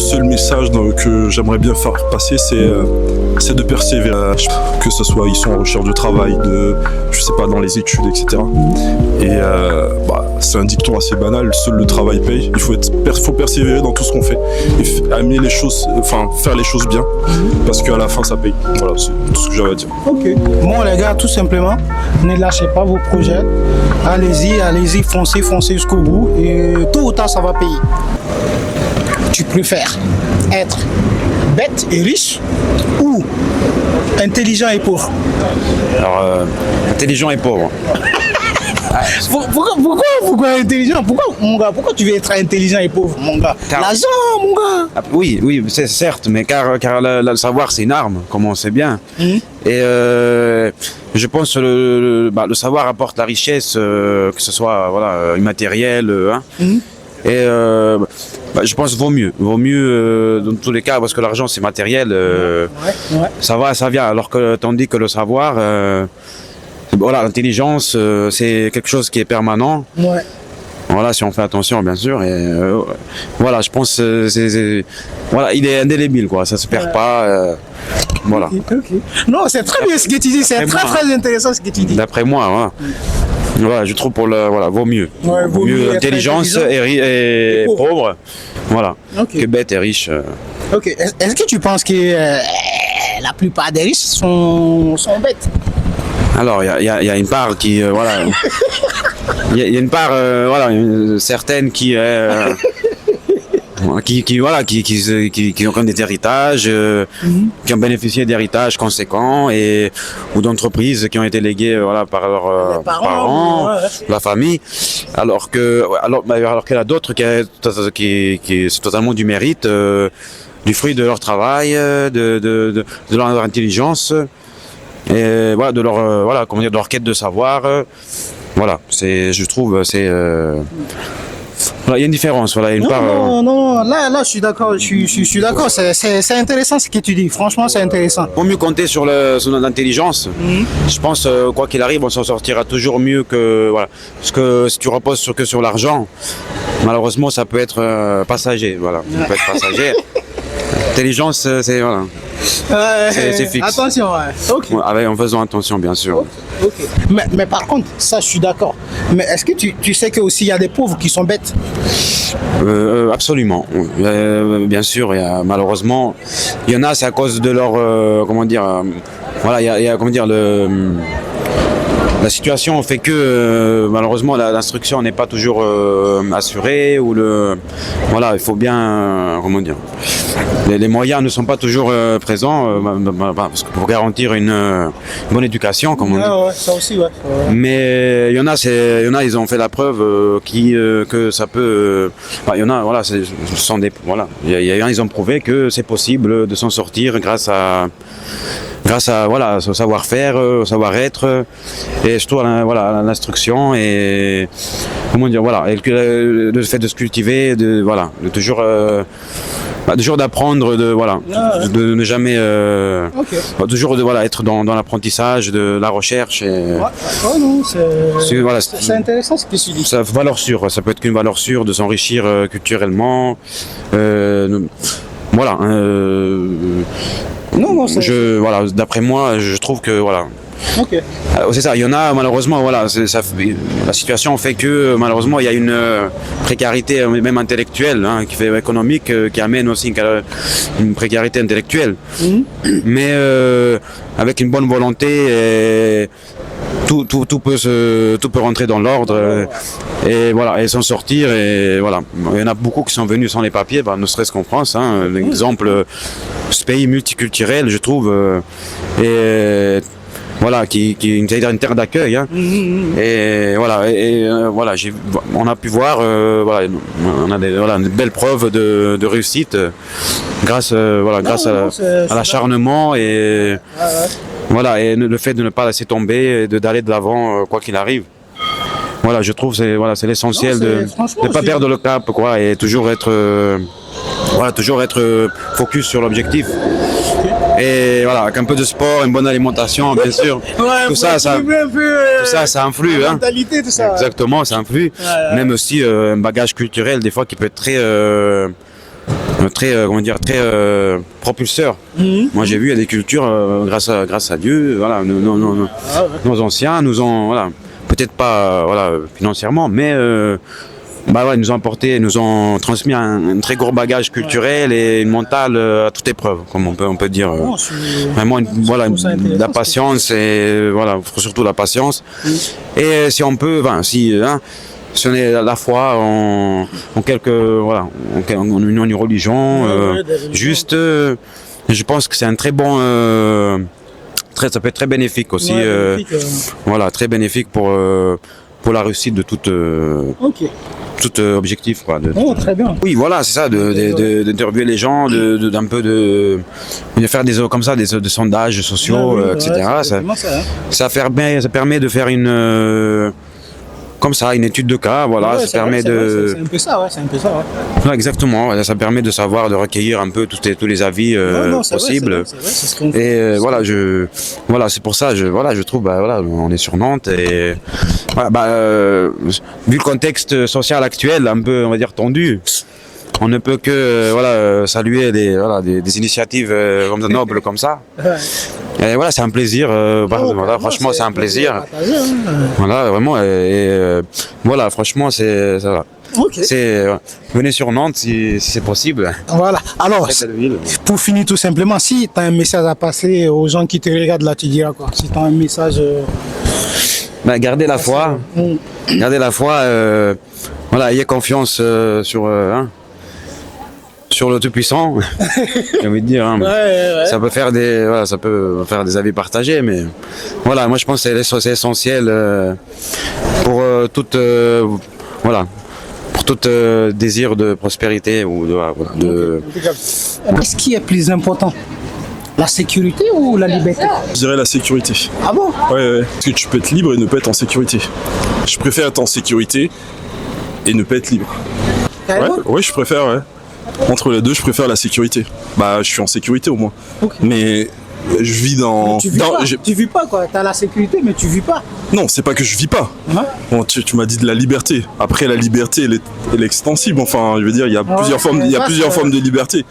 seul message que j'aimerais bien faire passer, c'est de persévérer, que ce soit ils sont en recherche de travail, je sais pas, dans les études, etc. Et c'est un dicton assez banal, seul le travail paye. Il faut persévérer dans tout ce qu'on fait et amener les choses, faire les choses bien, parce qu'à la fin ça paye. Voilà, c'est tout ce que j'avais à dire. Ok. Bon les gars, tout simplement, ne lâchez pas vos projets. Allez-y, foncez jusqu'au bout et tôt ou tard ça va payer. Tu préfères être bête et riche ou intelligent et pauvre? Alors, intelligent et pauvre. Pourquoi intelligent? Pourquoi tu veux être intelligent et pauvre, mon gars? L'argent, mon gars. Ah, oui, c'est certes, mais car le savoir, c'est une arme, comme on sait bien. Et je pense que le savoir apporte la richesse, que ce soit immatériel. Et je pense qu'il vaut mieux dans tous les cas, parce que l'argent c'est matériel, ça va, ça vient, tandis que le savoir, l'intelligence c'est quelque chose qui est permanent. Ouais. Voilà, si on fait attention, bien sûr. Et je pense il est indélébile, quoi. Ça se perd pas. Voilà. Okay. Non, c'est très bien ce que tu dis. C'est très intéressant ce que tu dis. D'après moi, voilà, je trouve vaut mieux. Ouais, vaut mieux intelligence et pauvre. Voilà. Okay. Que bête et riche. Ok. Est-ce que tu penses que la plupart des riches sont bêtes? Alors, il y a une part qui, il y a une part, certaine qui ont des héritages, qui ont bénéficié d'héritages conséquents ou d'entreprises qui ont été léguées par leurs parents, la famille, alors qu'il y en a d'autres qui c'est totalement du mérite, du fruit de leur travail, de leur intelligence. Et de leur quête de savoir, je trouve, il y a une différence, il y a une part. Non, là, je suis d'accord, je suis d'accord, c'est intéressant ce que tu dis, franchement, c'est intéressant. Vaut mieux compter sur l'intelligence. Je pense, quoi qu'il arrive, on s'en sortira toujours mieux que, parce que si tu reposes que sur l'argent, malheureusement, ça peut être passager, ça peut être passager. L'intelligence, c'est fixe. Attention, okay. En faisant attention, bien sûr. Okay. Mais par contre, ça, je suis d'accord. Mais est-ce que tu sais qu'il y a des pauvres qui sont bêtes? Absolument. Bien sûr, malheureusement, il y en a, c'est à cause de leur, la situation fait que malheureusement l'instruction n'est pas toujours assurée il faut bien les moyens ne sont pas toujours présents parce que pour garantir une bonne éducation comme on dit. Ouais, ça aussi, ouais. Mais il y en a ils ont fait la preuve que ça peut il y en a ils ont prouvé que c'est possible de s'en sortir grâce à au savoir-faire, au savoir-être, et surtout à l'instruction et le fait de se cultiver, de toujours d'apprendre, de ne jamais toujours être dans l'apprentissage, de la recherche. C'est intéressant ce que tu dis. Ça valeur sûre, ça peut être qu'une valeur sûre de s'enrichir culturellement. D'après moi, je trouve que Okay. C'est ça, il y en a malheureusement, la situation fait que malheureusement il y a une précarité même intellectuelle, économique, qui amène aussi une précarité intellectuelle. Mais avec une bonne volonté, tout peut rentrer dans l'ordre et s'en sortir. Et il y en a beaucoup qui sont venus sans les papiers, ne serait-ce qu'en France. L'exemple, ce pays multiculturel, je trouve, qui est une terre d'accueil. On a pu voir, on a une belle preuve de réussite grâce à l'acharnement et le fait de ne pas laisser tomber et d'aller de l'avant quoi qu'il arrive. Je trouve que c'est l'essentiel de ne pas perdre le cap, et toujours être focus sur l'objectif. Et avec un peu de sport, une bonne alimentation, bien sûr. Tout ça influe. La mentalité, tout ça. Exactement, ça influe. Même aussi un bagage culturel, des fois, qui peut être très comment dire, très propulseur. Moi, j'ai vu, il y a des cultures, grâce à Dieu, voilà, nos anciens nous ont, voilà, peut-être pas, voilà, financièrement, mais bah ouais, ils nous ont apporté, ils nous ont transmis un très gros bagage culturel et mental à toute épreuve, comme on peut dire. Vraiment, voilà, la patience et voilà, surtout la patience. Et si on peut, enfin, si on est à la fois en quelque, voilà, en une religion, juste, je pense que c'est un très bon, ça peut être très bénéfique aussi, voilà, très bénéfique pour la réussite de toute. Tout objectif, quoi. Très bien. Oui, voilà, c'est ça, d'interviewer les gens, d'un peu de faire des comme ça, des sondages sociaux, etc. Ça permet de faire une comme ça, une étude de cas, voilà, ça permet de. C'est un peu ça, c'est un peu ça. Ouais, exactement, ça permet de savoir, de recueillir un peu tous les avis possibles. Et voilà, c'est pour ça, je trouve, bah voilà, on est sur Nantes et voilà, vu le contexte social actuel, un peu, on va dire tendu. On ne peut que saluer des initiatives nobles comme ça. Et voilà, c'est un plaisir. Voilà, franchement, c'est un plaisir. Voilà, vraiment. Voilà, franchement, c'est ça. Venez sur Nantes si c'est possible. Voilà. Alors, pour finir tout simplement, si tu as un message à passer aux gens qui te regardent là, tu diras quoi? Si tu as un message. Gardez la foi. Gardez la foi. Voilà, ayez confiance sur le Tout-Puissant, j'ai envie de dire. Ça peut faire des avis partagés, mais voilà, moi je pense que c'est essentiel pour toute désir de prospérité ou Qu'est-ce qui est plus important? La sécurité ou la liberté? Je dirais la sécurité. Ah bon? Ouais. Parce que tu peux être libre et ne pas être en sécurité. Je préfère être en sécurité et ne pas être libre. Ouais, je préfère, ouais. Entre les deux, je préfère la sécurité. Bah, je suis en sécurité au moins. Mais je vis dans. Tu vis pas quoi. T'as la sécurité, mais tu vis pas. Non, c'est pas que je vis pas. Bon, tu m'as dit de la liberté. Après, la liberté, elle est extensible. Enfin, je veux dire, il y a plusieurs formes de liberté.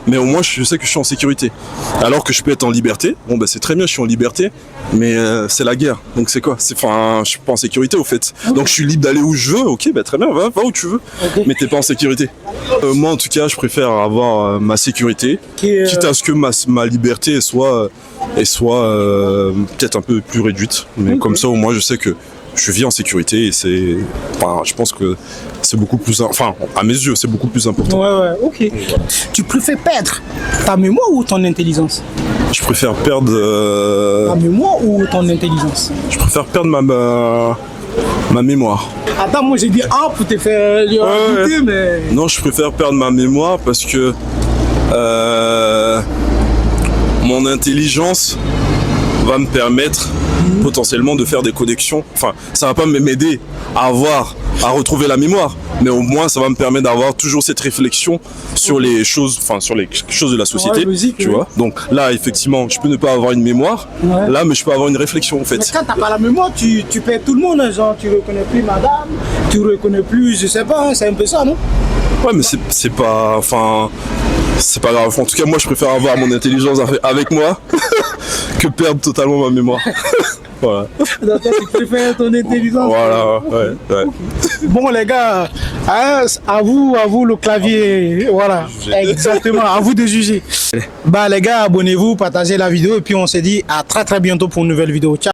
Mais au moins, je sais que je suis en sécurité. Alors que je peux être en liberté. Bon, bah, c'est très bien, je suis en liberté. Mais c'est la guerre. Donc, c'est quoi? Je suis pas en sécurité, au fait. Donc, je suis libre d'aller où je veux. Ok, bah, très bien, va où tu veux. Mais t'es pas en sécurité. Moi, en tout cas, je préfère avoir ma sécurité. Quitte à ce que ma liberté soit peut-être un peu plus réduite. Mais comme ça, au moins, je sais que je vis en sécurité et je pense que c'est beaucoup plus, à mes yeux, c'est beaucoup plus important. Tu préfères perdre ta mémoire ou ton intelligence? Je préfère perdre ta mémoire ou ton intelligence? Je préfère perdre ma mémoire. Attends, moi j'ai dit pour te faire douter, mais... Non, je préfère perdre ma mémoire parce que mon intelligence va me permettre potentiellement de faire des connexions. Enfin, ça va pas m'aider à retrouver la mémoire, mais au moins ça va me permettre d'avoir toujours cette réflexion sur les choses, de la société, tu vois. Donc là, effectivement, je peux ne pas avoir une mémoire, là, mais je peux avoir une réflexion en fait. Mais quand t'as pas la mémoire, tu perds tout le monde, hein, genre tu reconnais plus madame, tu reconnais plus, je sais pas, hein, c'est un peu ça, non? Ouais, mais c'est pas grave. En tout cas, moi, je préfère avoir mon intelligence avec moi que perdre totalement ma mémoire. Voilà. Donc, tu préfères ton intelligence. Voilà, ouais. Bon, les gars, à vous le clavier. Voilà, exactement, à vous de juger. Bah, les gars, abonnez-vous, partagez la vidéo et puis on se dit à très bientôt pour une nouvelle vidéo. Ciao.